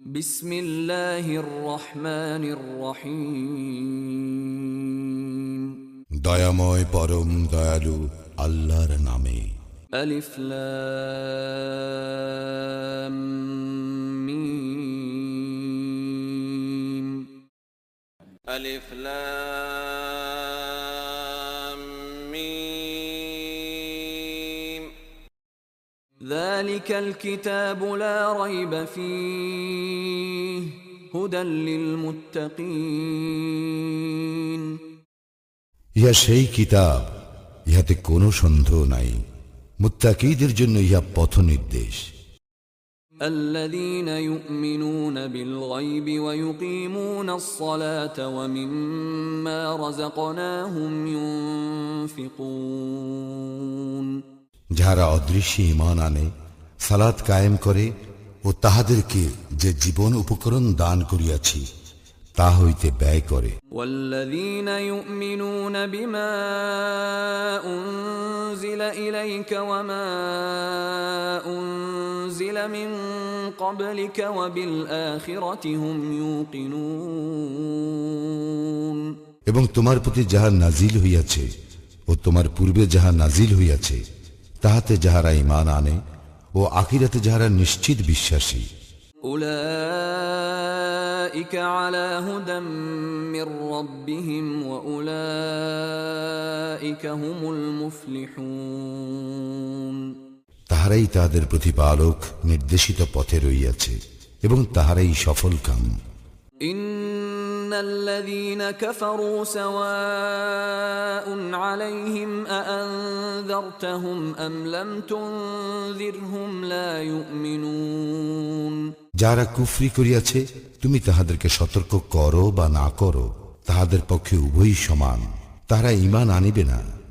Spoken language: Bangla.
বিসমিল্লাহির রহমানির রহিম। দয়াময় পরম দয়ালু আল্লাহর নামে। আলিফ লাম মিম। আলিফ লাম মিম। যালিকাল কিতাবু লা রাইবা ফীহি হুদাল লিল মুত্তাকিন। ইহা সেই কিতাব, ইহাতে কোনো সন্দেহ নাই, মুত্তাকীদের জন্য ইহা পথ নির্দেশ। الذين يؤمنون بالغيب ويقيمون الصلاة ومما رزقناهم ينفقون। যাহারা অদৃশ্যে ঈমান আনে, সালাত কায়েম করে ও তাহাদেরকে যে জীবন উপকরণ দান করিয়াছি তা হইতে ব্যয় করে। والذين يؤمنون بما أنزل إليك وما أنزل من قبلك وبالآخرة هم يوقنون। এবং তোমার প্রতি যাহা নাজিল হইয়াছে ও তোমার পূর্বে যাহা নাজিল হইয়াছে তাহাতে যাহারা ঈমান আনে ও আখিরাতে যাহারা নিশ্চিত বিশ্বাসী। أولئك على هدى من ربهم وأولئك هم المفلحون। তাহারাই তাহাদের প্রতিপালক নির্দেশিত পথে রইয়াছে এবং তাহারাই সফলকাম। إن الذين كفروا سواء عليهم أأنذرتهم أم لم تنذرهم لا يؤمنون। যারা কুফরি করিয়াছে তুমি তাহাদেরকে সতর্ক করো বা না করো তাহাদের পক্ষে উভয়ই সমান, তাহারা ঈমান আনিবে না।